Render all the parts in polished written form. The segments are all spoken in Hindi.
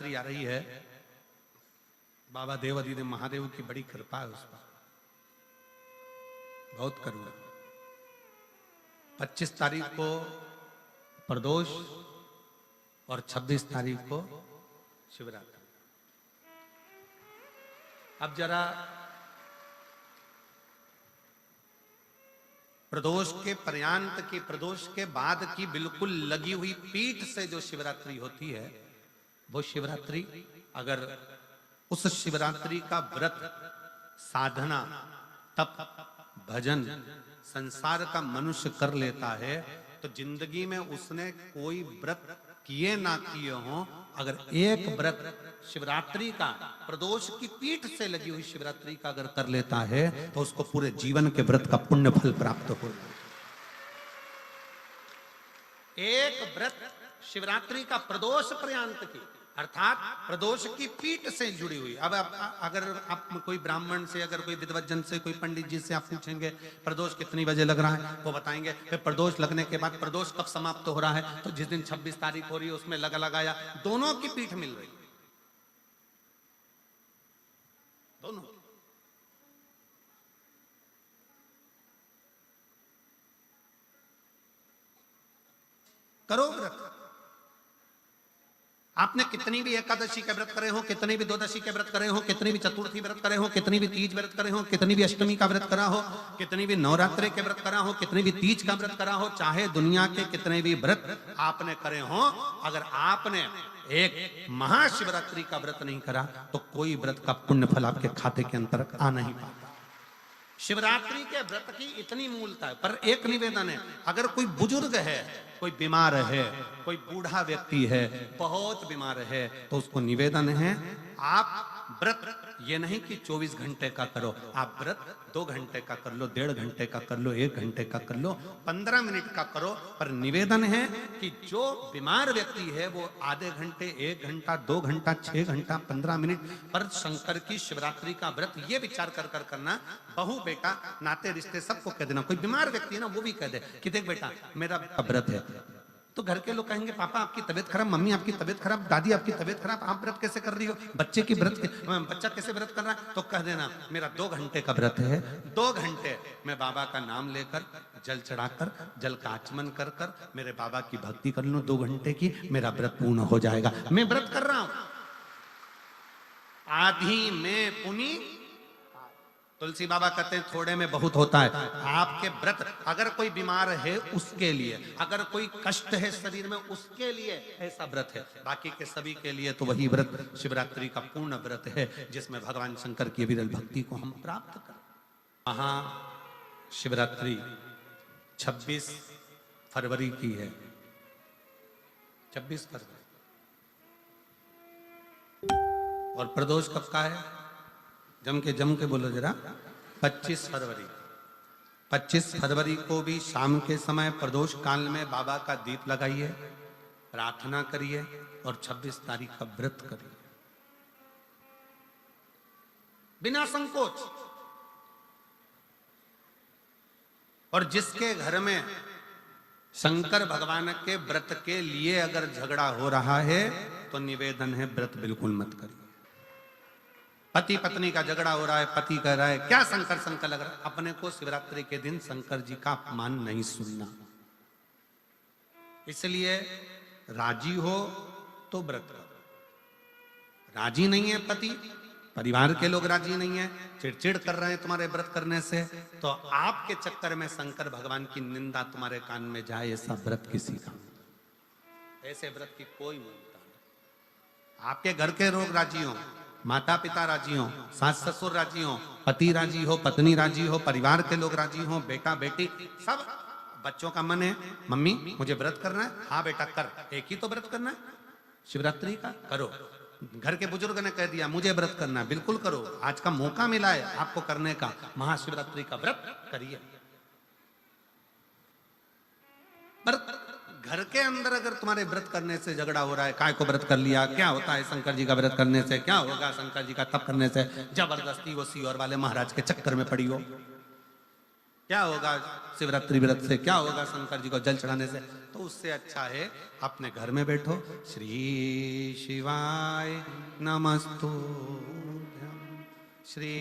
शिवरात्रि आ रही है, बाबा देव अधिदेव महादेव की बड़ी कृपा है उस पर, बहुत करुणा। 25 तारीख को प्रदोष और 26 तारीख को शिवरात्रि। अब जरा प्रदोष के पर्यांत की, प्रदोष के बाद की बिल्कुल लगी हुई पीठ से जो शिवरात्रि होती है, वो शिवरात्रि अगर उस शिवरात्रि का व्रत, साधना, तप, भजन, संसार का मनुष्य कर लेता है तो जिंदगी में उसने कोई व्रत किए ना किए हो, अगर एक व्रत शिवरात्रि का, प्रदोष की पीठ से लगी हुई शिवरात्रि का अगर कर लेता है तो उसको पूरे जीवन के व्रत का पुण्य फल प्राप्त हो। एक व्रत शिवरात्रि का प्रदोष पर्यंत की, अर्थात प्रदोष की पीठ से जुड़ी हुई। अब अगर आप कोई ब्राह्मण से, अगर कोई विद्वज्जन से, कोई पंडित जी से आप पूछेंगे प्रदोष कितनी बजे लग रहा है, वो बताएंगे। फिर प्रदोष लगने के बाद प्रदोष कब समाप्त हो रहा है, तो जिस दिन 26 तारीख हो रही है उसमें लगाया, दोनों की पीठ मिल रही, दोनों। करो व्रत। आपने कितनी भी एकादशी के व्रत करे हो, कितनी भी द्वादशी के व्रत करे हो, कितनी भी चतुर्थी व्रत करे हो, कितनी भी तीज व्रत करे हो, कितनी भी अष्टमी का व्रत करा हो, कितनी भी नवरात्रि के व्रत करा हो, कितनी भी तीज का व्रत करा हो, चाहे दुनिया के कितने भी व्रत आपने करे हो, अगर आपने एक महाशिवरात्रि का व्रत नहीं करा तो कोई व्रत का पुण्य फल आपके खाते के अंतर आ नहीं पाता। शिवरात्रि के व्रत की इतनी मूलता है। पर एक निवेदन है, अगर कोई बुजुर्ग है, कोई बीमार है, कोई बूढ़ा व्यक्ति है, बहुत बीमार है, तो उसको निवेदन है आप व्रत ये नहीं कि 24 घंटे का करो, आप व्रत 2 घंटे का कर लो, 1.5 घंटे का कर लो, 1 घंटे का कर लो, 15 मिनट का करो। पर निवेदन है कि जो बीमार व्यक्ति है वो आधे घंटे, 1 घंटा, 2 घंटा, 6 घंटा, 15 मिनट पर शंकर की शिवरात्रि का व्रत ये विचार कर करना, बहू बेटा नाते रिश्ते सबको कह देना। कोई बीमार व्यक्ति है ना, वो भी कह दे कि देख बेटा मेरा व्रत है, तो घर के लोग कहेंगे पापा आपकी तबीयत खराब, मम्मी आपकी तबीयत खराब, दादी आपकी तबीयत खराब, आप व्रत कैसे कर रही हो, बच्चे की व्रत, बच्चा कैसे व्रत कर रहा है, तो कह देना मेरा 2 घंटे का व्रत है, 2 घंटे मैं बाबा का नाम लेकर, जल चढ़ाकर, जल का आचमन कर कर मेरे बाबा की भक्ति कर लूं 2 घंटे की, मेरा व्रत पूर्ण हो जाएगा। मैं व्रत कर रहा हूं, आधी में पुनी, तुलसी बाबा कहते हैं थोड़े में बहुत होता है। आपके व्रत अगर कोई बीमार है उसके लिए, अगर कोई कष्ट है शरीर में उसके लिए ऐसा व्रत है, बाकी के सभी के लिए तो वही व्रत शिवरात्रि का पूर्ण व्रत है जिसमें भगवान शंकर की विरल भक्ति को हम प्राप्त करें। महाशिवरात्रि 26 फरवरी की है, 26 फरवरी। और प्रदोष कब का है, जम के बोलो जरा, 25 फरवरी। 25 फरवरी को भी शाम के समय प्रदोष काल में बाबा का दीप लगाइए, प्रार्थना करिए और 26 तारीख का व्रत करिए बिना संकोच। और जिसके घर में शंकर भगवान के व्रत के लिए अगर झगड़ा हो रहा है तो निवेदन है व्रत बिल्कुल मत करिए। पति पत्नी का झगड़ा हो रहा है, पति कह रहा है क्या शंकर शंकर लग रहा है, अपने को शिवरात्रि के दिन शंकर जी का अपमान नहीं सुनना। इसलिए राजी हो तो व्रत करो, राजी नहीं है पति, परिवार के लोग राजी नहीं है, चिड़चिड़ कर रहे हैं तुम्हारे व्रत करने से, तो आपके चक्कर में शंकर भगवान की निंदा तुम्हारे कान में जाए, ऐसा व्रत किसी का, ऐसे व्रत की कोई मूलता नहीं। आपके घर के लोग राजी हो, माता पिता राजी हो, सास ससुर राजी हो, पति राजी हो, पत्नी राजी हो, परिवार के लोग राजी हो, बेटा बेटी सब, बच्चों का मन है मम्मी मुझे व्रत करना है, हाँ बेटा कर, एक ही तो व्रत करना है शिवरात्रि का, करो। घर के बुजुर्ग ने कह दिया मुझे व्रत करना है, बिल्कुल करो, आज का मौका मिला है आपको करने का, महाशिवरात्रि का व्रत करिए। पर घर के अंदर अगर तुम्हारे व्रत करने से झगड़ा हो रहा है, काय को व्रत कर लिया, क्या होता है शंकर जी का व्रत करने से, क्या होगा शंकर जी का तप करने से, जबरदस्ती वो सीहोर वाले महाराज के चक्कर में पड़ी हो, क्या होगा शिवरात्रि व्रत से, क्या होगा शंकर जी को जल चढ़ाने से? तो उससे अच्छा है अपने घर में बैठो, श्री शिवाय नमस्तुभ्यं, श्री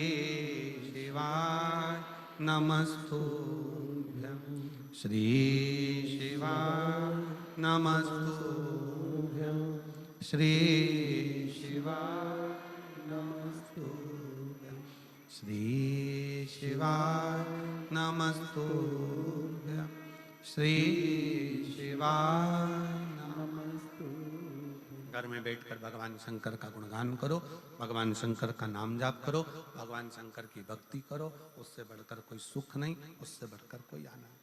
शिवाय नमस्तुभ्यं, श्री शिवाय नमस्तुभ्यं, श्री शिवाय नमस्तुभ्यं, श्री शिवाय नमस्तुभ्यं, श्री शिवाय नमस्तुभ्यं। घर में बैठकर भगवान शंकर का गुणगान करो, भगवान शंकर का नाम जाप करो, भगवान शंकर की भक्ति करो। उससे बढ़कर कोई सुख नहीं, उससे बढ़कर कोई आनंद।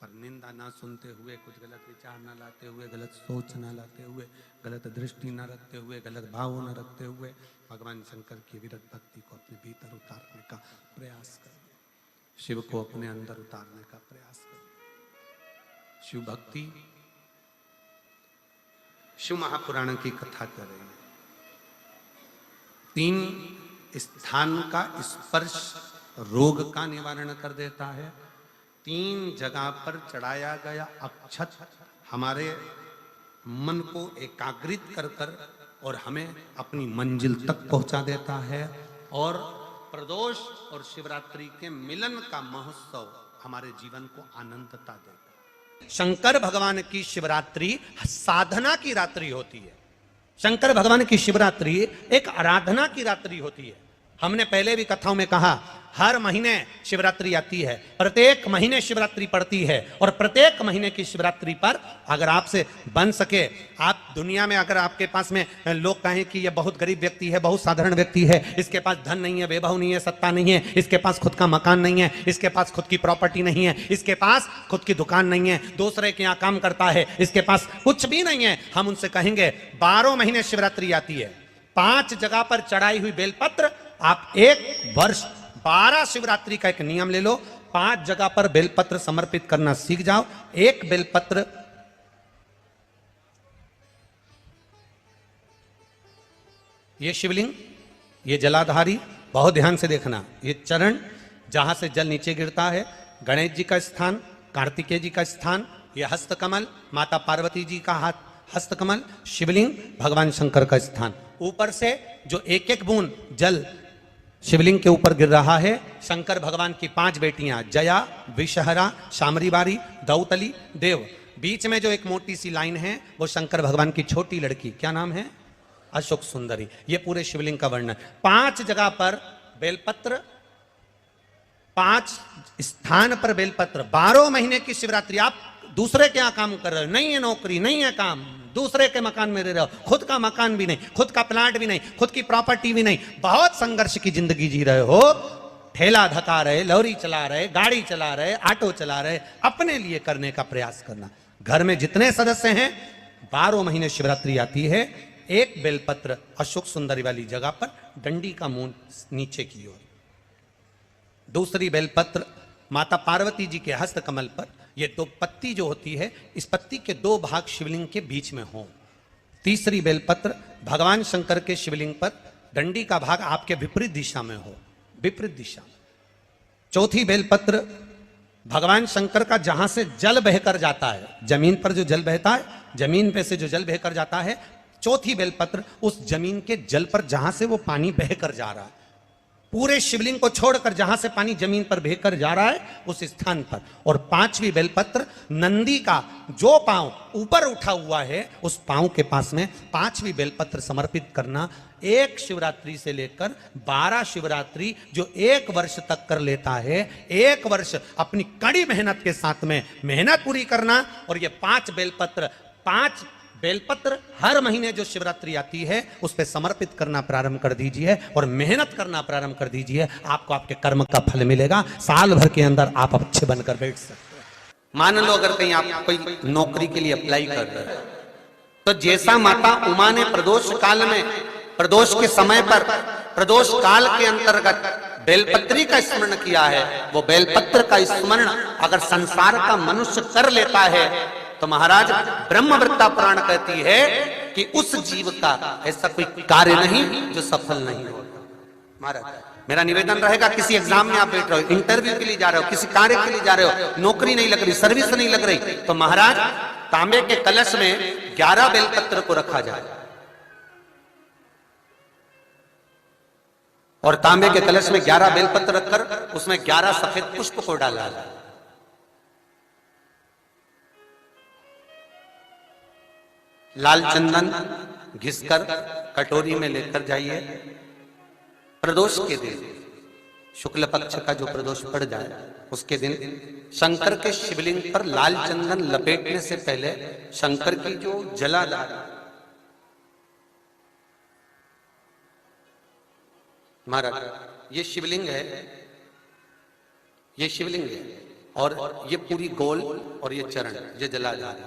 पर निंदा ना सुनते हुए, कुछ गलत विचार ना लाते हुए, गलत सोच ना लाते हुए, गलत दृष्टि ना रखते हुए, गलत भाव न रखते हुए भगवान शंकर की विरत भक्ति को अपने भीतर उतारने का प्रयास करो, शिव को अपने अंदर उतारने का प्रयास करो। शिव भक्ति, शिव महापुराण की कथा कर रहे हैं। 3 स्थान का स्पर्श रोग का निवारण कर देता है। 3 जगह पर चढ़ाया गया अक्षत हमारे मन को एकाग्रित कर कर और हमें अपनी मंजिल तक पहुंचा देता है। और प्रदोष और शिवरात्रि के मिलन का महोत्सव हमारे जीवन को आनंदता देता है। शंकर भगवान की शिवरात्रि साधना की रात्रि होती है। शंकर भगवान की शिवरात्रि एक आराधना की रात्रि होती है। हमने पहले भी कथाओं में कहा, हर महीने शिवरात्रि आती है, प्रत्येक महीने शिवरात्रि पड़ती है। और प्रत्येक महीने की शिवरात्रि पर अगर आपसे बन सके, आप दुनिया में अगर आपके पास में लोग कहें कि यह बहुत गरीब व्यक्ति है, बहुत साधारण व्यक्ति है, इसके पास धन नहीं है, वैभव नहीं है, सत्ता नहीं है, इसके पास खुद का मकान नहीं है, इसके पास खुद की प्रॉपर्टी नहीं है, इसके पास खुद की दुकान नहीं है, दूसरे के यहाँ काम करता है, इसके पास कुछ भी नहीं है, हम उनसे कहेंगे 12 महीने शिवरात्रि आती है, 5 जगह पर चढ़ाई हुई बेलपत्र, आप 1 वर्ष 12 शिवरात्रि का एक नियम ले लो, 5 जगह पर बेलपत्र समर्पित करना सीख जाओ। 1 बेलपत्र, ये शिवलिंग, ये जलाधारी, बहुत ध्यान से देखना, ये चरण जहां से जल नीचे गिरता है, गणेश जी का स्थान, कार्तिकेय जी का स्थान, ये हस्तकमल, माता पार्वती जी का हाथ हस्तकमल, शिवलिंग, भगवान शंकर का स्थान। ऊपर से जो एक एक बूंद जल शिवलिंग के ऊपर गिर रहा है, शंकर भगवान की 5 बेटियां, जया, विषहरा, शामरीबारी, दौतली, देव। बीच में जो एक मोटी सी लाइन है वो शंकर भगवान की छोटी लड़की, क्या नाम है? अशोक सुंदरी। ये पूरे शिवलिंग का वर्णन। 5 जगह पर बेलपत्र, 5 स्थान पर बेलपत्र। 12 महीने की शिवरात्रि। आप दूसरे के यहाँ काम कर रहे हो, नहीं है नौकरी, नहीं है काम, दूसरे के मकान में रह रहे हो, खुद का मकान भी नहीं, खुद का प्लाट भी नहीं, खुद की प्रॉपर्टी भी नहीं, बहुत संघर्ष की जिंदगी जी रहे हो, ठेला धका रहे, लॉरी चला रहे, गाड़ी चला रहे, ऑटो चला रहे, अपने लिए करने का प्रयास करना। घर में जितने सदस्य हैं, 12 महीने शिवरात्रि आती है, 1 बेलपत्र अशोक सुंदरी वाली जगह पर, डंडी का मुंह नीचे की ओर। दूसरी बेलपत्र माता पार्वती जी के हस्त कमल पर। ये 2 पत्ती जो होती है, इस पत्ती के 2 भाग शिवलिंग के बीच में हो। तीसरी बेलपत्र भगवान शंकर के शिवलिंग पर, डंडी का भाग आपके विपरीत दिशा में हो, विपरीत दिशा। चौथी बेलपत्र भगवान शंकर का जहां से जल बहकर जाता है, जमीन पर जो जल बहता है, जमीन पे से जो जल बहकर जाता है, चौथी बेलपत्र उस जमीन के जल पर जहां से वो पानी बहकर जा रहा है, पूरे शिवलिंग को छोड़कर जहां से पानी जमीन पर बहकर जा रहा है उस स्थान पर। और 5वीं बेलपत्र नंदी का जो पांव ऊपर उठा हुआ है, उस पांव के पास में 5वीं बेलपत्र समर्पित करना। 1 शिवरात्रि से लेकर 12 शिवरात्रि जो 1 वर्ष तक कर लेता है, 1 वर्ष अपनी कड़ी मेहनत के साथ में मेहनत पूरी करना। और ये 5 बेलपत्र, 5 बेलपत्र हर महीने जो शिवरात्रि आती है उस पर समर्पित करना प्रारंभ कर दीजिए और मेहनत करना प्रारंभ कर दीजिए। आपको आपके कर्म का फल मिलेगा। साल भर के अंदर आप अच्छे बनकर बैठ सकते हैं। मान लो अगर कहीं आप कोई नौकरी के लिए अप्लाई कर रहे हैं, तो जैसा माता उमा ने प्रदोष काल में, प्रदोष के समय पर, प्रदोष काल के अंतर्गत बेलपत्री का स्मरण किया है, वो बेलपत्र का स्मरण अगर संसार का मनुष्य कर लेता है तो महाराज ब्रह्मवृत्ता पुराण कहती है कि उस जीव का ऐसा कोई कार्य नहीं जो सफल नहीं होता। महाराज मेरा निवेदन रहेगा, किसी एग्जाम में आप बैठ रहे हो, इंटरव्यू के लिए जा रहे हो, किसी कार्य के लिए जा रहे हो, नौकरी नहीं लग रही, सर्विस नहीं लग रही, तो महाराज तांबे के कलश में 11 बेलपत्र को रखा जाए और तांबे के कलश में 11 बेलपत्र रखकर उसमें 11 सफेद पुष्प को डाला जाए। लाल चंदन घिसकर कटोरी में लेकर जाइए। प्रदोष के दिन, शुक्ल पक्ष का जो प्रदोष पड़ जाए उसके दिन शंकर के शिवलिंग पर लाल चंदन लपेटने से पहले शंकर की जो जलाधार, महाराज ये शिवलिंग है, ये शिवलिंग है और ये पूरी गोल और ये चरण, ये जलाधार,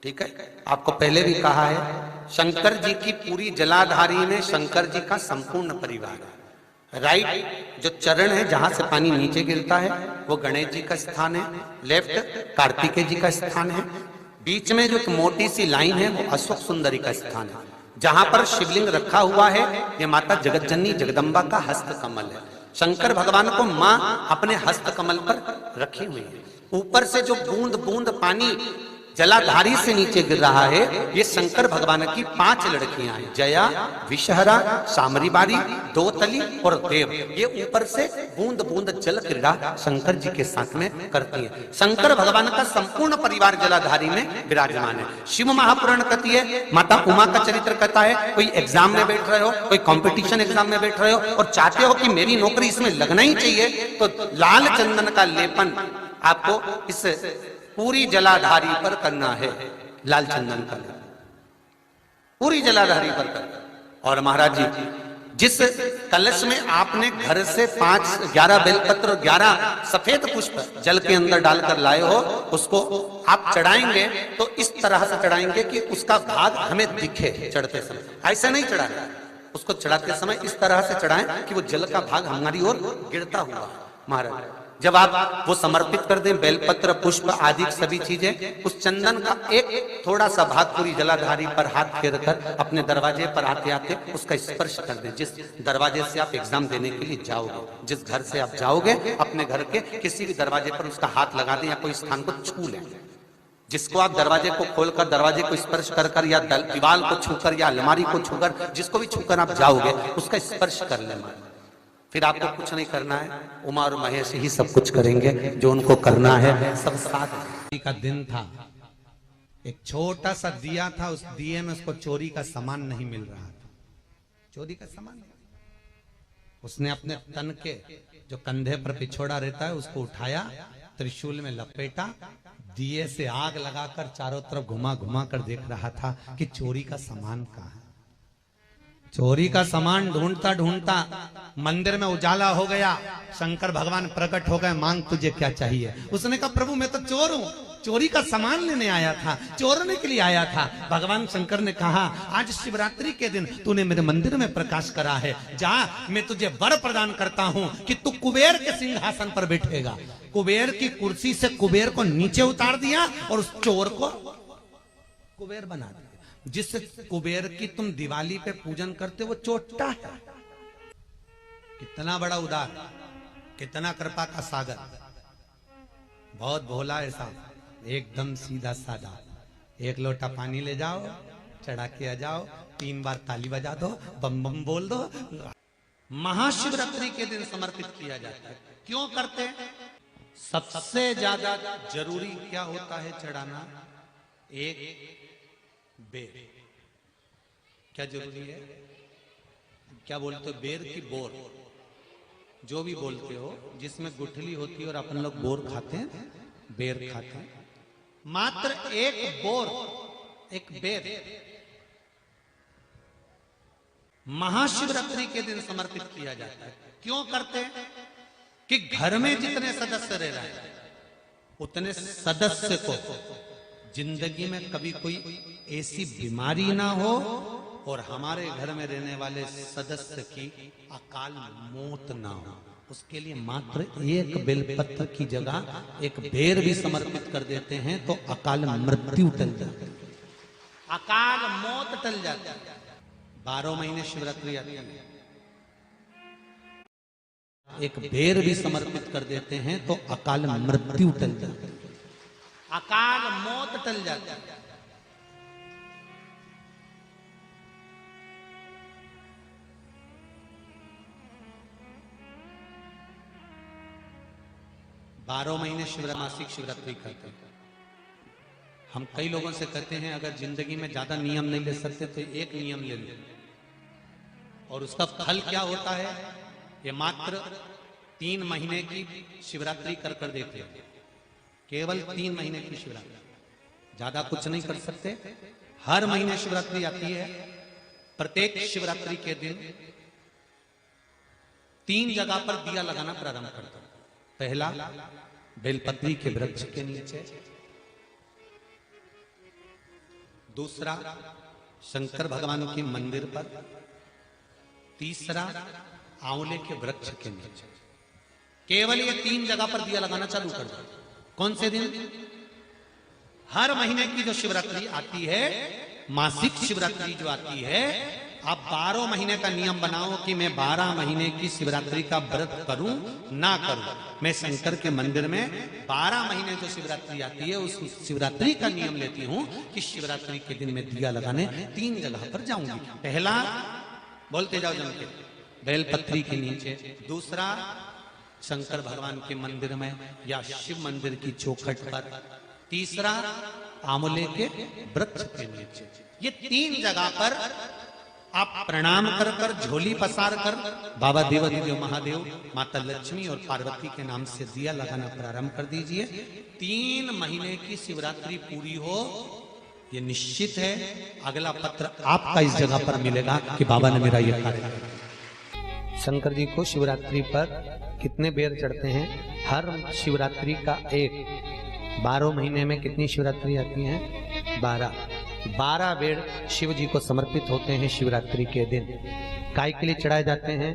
ठीक है। आपको पहले भी कहा है, शंकर जी की पूरी जलाधारी में शंकर जी का संपूर्ण परिवार है। राइट जो चरण है जहां से पानी नीचे गिरता है वो गणेश जी का स्थान है, लेफ्ट कार्तिकेय जी का स्थान है, बीच में जो एक मोटी सी लाइन है वो अशोक सुंदरी का स्थान है। जहां पर शिवलिंग रखा हुआ है ये माता जगतजननी जगदम्बा का हस्त कमल है। शंकर भगवान को मां अपने हस्त कमल पर रखी हुई है। ऊपर से जो बूंद बूंद पानी जलाधारी से नीचे गिर रहा है ये शंकर भगवान की 5 लड़कियां हैं, जया, विषहरा, सामरीबारी, दोतली और देव। ये ऊपर से बूंद बूंद जल क्रीड़ा शंकर जी के साथ में करती है। शंकर भगवान का संपूर्ण परिवार जलाधारी में विराजमान है। शिव महापुराण कहती है, माता उमा का चरित्र कहता है, कोई एग्जाम में बैठ रहे हो, कोई कंपटीशन एग्जाम में बैठ रहे हो और चाहते हो कि मेरी नौकरी इसमें लगना ही चाहिए, तो लाल चंदन का लेपन आपको इस पूरी जलाधारी पर करना है। लाल चंदन का पूरी जलाधारी पर करना। और महाराज जी जिस कलश में आपने घर से 11 बेलपत्र और 11 सफेद पुष्प जल के अंदर डालकर लाए हो, उसको आप चढ़ाएंगे तो इस तरह से चढ़ाएंगे कि उसका भाग हमें दिखे चढ़ते समय। ऐसे नहीं चढ़ाए, उसको चढ़ाते समय इस तरह से चढ़ाएं कि वो जल का भाग हमारी ओर गिरता हुआ। महाराज जब आप वो समर्पित कर दें, बेलपत्र पुष्प आदि सभी चीजें, उस चंदन का एक थोड़ा सा भाग पूरी जलाधारी पर हाथ फेर कर अपने दरवाजे पर आते आते उसका स्पर्श कर दें। जिस दरवाजे से आप एग्जाम देने के लिए जाओगे, जिस घर से आप जाओगे, अपने घर के किसी भी दरवाजे पर उसका हाथ लगा दें या कोई स्थान को छू लें। जिसको आप दरवाजे को खोलकर दरवाजे को स्पर्श कर कर या दीवार को छूकर या अलमारी को छूकर, जिसको भी छूकर आप जाओगे उसका स्पर्श कर लेना। फिर आपको कुछ नहीं करना है, उमा और महेश ही सब कुछ करेंगे जो उनको करना है। सब साथ का दिन था, एक छोटा सा दिया था, उस दिए में उसको चोरी का सामान नहीं मिल रहा था, चोरी का सामान। उसने अपने तन के जो कंधे पर पिछोड़ा रहता है उसको उठाया, त्रिशूल में लपेटा, दिए से आग लगाकर चारों तरफ घुमा घुमा कर देख रहा था कि चोरी का सामान कहाँ है। चोरी का सामान ढूंढता ढूंढता मंदिर में उजाला हो गया, शंकर भगवान प्रकट हो गए, मांग तुझे क्या चाहिए। उसने कहा प्रभु मैं तो चोर हूं, चोरी का सामान लेने आया था, चोरने के लिए आया था। भगवान शंकर ने कहा आज शिवरात्रि के दिन तूने मेरे मंदिर में प्रकाश करा है, जा मैं तुझे वर प्रदान करता हूं कि तू कुबेर के सिंहासन पर बैठेगा। कुबेर की कुर्सी से कुबेर को नीचे उतार दिया और उस चोर को कुबेर बना दिया। जिस कुबेर की तुम दिवाली पे पूजन करते वो चोट्टा है। कितना बड़ा उदार, कितना कृपा का सागर, बहुत भोला ऐसा, एकदम सीधा साधा। एक लोटा पानी ले जाओ, चढ़ा के आ जाओ, 3 बार ताली बजा दो, बम बम बोल दो। महाशिवरात्रि के दिन समर्पित किया जाता है। क्यों करते हैं? सबसे ज्यादा जरूरी क्या होता है चढ़ाना? एक बेर। क्या जरूरी है? क्या बोलते हो? बेर की बोर, जो भी बोलते हो, जिसमें गुठली होती है और अपन लोग बोर खाते हैं, बेर खाते हैं। मात्र एक बोर, एक बेर महाशिवरात्रि के दिन समर्पित किया जाता है। क्यों करते हैं? कि घर में जितने सदस्य रह रहे हैं उतने सदस्य को जिंदगी में कभी कोई ऐसी बीमारी ना हो और हमारे घर में रहने वाले सदस्य की अकाल मौत ना हो, उसके लिए मात्र एक बेलपत्र की जगह एक बेर भी समर्पित कर देते हैं तो अकाल मृत्यु टल जाती है, अकाल मौत टल जाती है। 12 महीने शिवरात्रि आती है। एक बेर भी समर्पित कर देते हैं तो अकाल मृत्यु टल जाती है, अकाल मौत टल जाती है। बारह महीने मासिक शिवरात्रि करते हैं। हम कई लोगों से कहते हैं अगर जिंदगी में ज्यादा नियम नहीं ले सकते तो एक नियम ले लो, और उसका फल क्या होता है, ये मात्र 3 महीने की शिवरात्रि कर कर देते हैं, केवल 3 महीने की शिवरात्रि, ज्यादा कुछ नहीं कर सकते। हर महीने शिवरात्रि आती है, प्रत्येक शिवरात्रि के दिन 3 जगह पर दिया लगाना प्रारंभ करते हैं। पहला बेलपत्री के वृक्ष के नीचे, दूसरा शंकर भगवान के मंदिर पर, तीसरा आंवले के वृक्ष के नीचे। केवल ये 3 जगह पर दिया लगाना चालू कर दो। कौन से दिन? हर महीने की जो शिवरात्रि आती है, मासिक शिवरात्रि जो आती है, आप 12 महीने का नियम बनाओ कि मैं 12 महीने की शिवरात्रि का व्रत करूं ना करूं। मैं शंकर के मंदिर में 12 महीने जो शिवरात्रि आती है उस शिवरात्रि का नियम लेती हूं कि शिवरात्रि के दिन मैं दिया लगाने 3 जगह पर जाऊंगी। पहला, बोलते जाओ जम के, बेलपत्री के नीचे, दूसरा शंकर भगवान के मंदिर में या शिव मंदिर की चौखट पर, तीसरा आंवले के वृक्ष के नीचे। ये 3 जगह पर आप प्रणाम कर कर, झोली पसार कर बाबा देवाधिदेव महादेव, माता लक्ष्मी और पार्वती के नाम से दिया लगाना प्रारंभ कर दीजिए। 3 महीने की शिवरात्रि पूरी हो, ये निश्चित है अगला पत्र आपका इस जगह पर मिलेगा कि बाबा ने मेरा ये कार्य किया। शंकर जी को शिवरात्रि पर कितने बेर चढ़ते हैं? हर शिवरात्रि का एक। 12 महीने में कितनी शिवरात्रि आती हैं? 12 बेर शिव जी को समर्पित होते हैं शिवरात्रि के दिन। काय के लिए चढ़ाए जाते हैं?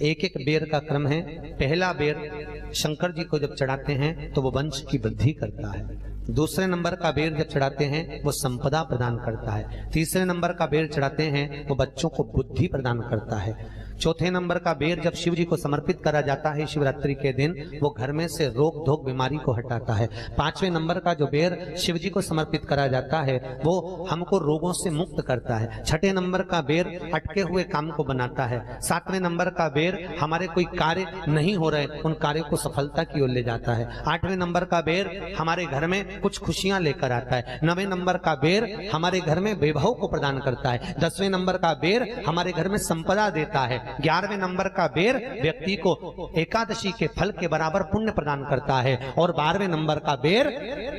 एक एक बेर का क्रम है। पहला बेर शंकर जी को जब चढ़ाते हैं तो वो वंश की वृद्धि करता है। दूसरे नंबर का बेर जब चढ़ाते हैं वो संपदा प्रदान करता है। तीसरे नंबर का बेर चढ़ाते हैं वो बच्चों को बुद्धि प्रदान करता है। चौथे नंबर का बेर जब शिव जी को समर्पित करा जाता है शिवरात्रि के दिन, वो घर में से रोग धोक बीमारी को हटाता है। 5वें नंबर का जो बेर शिव जी को समर्पित करा जाता है वो हमको रोगों से मुक्त करता है। 6ठे नंबर का बेर अटके हुए काम को बनाता है। 7वें नंबर का बेर हमारे कोई कार्य नहीं हो रहे उन कार्यों को सफलता की ओर ले जाता है। 8वें नंबर का बेर हमारे घर में कुछ खुशियां लेकर आता है। 9वें नंबर का बेर हमारे घर में वैभव को प्रदान करता है। 10वें नंबर का बेर हमारे घर में संपदा देता है। 11वें नंबर का बेर व्यक्ति को एकादशी के फल के बराबर पुण्य प्रदान करता है। और 12वें नंबर का बेर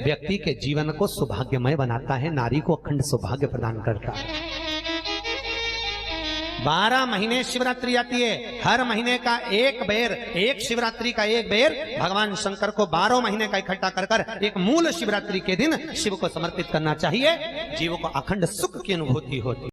व्यक्ति के जीवन को सौभाग्यमय बनाता है, नारी को अखंड सौभाग्य प्रदान करता है। 12 महीने शिवरात्रि आती है। हर महीने का एक बेर, एक शिवरात्रि का एक बेर भगवान शंकर को 12 महीने का इकट्ठा कर कर एक मूल शिवरात्रि के दिन शिव को समर्पित करना चाहिए। जीवों को अखंड सुख की अनुभूति होती।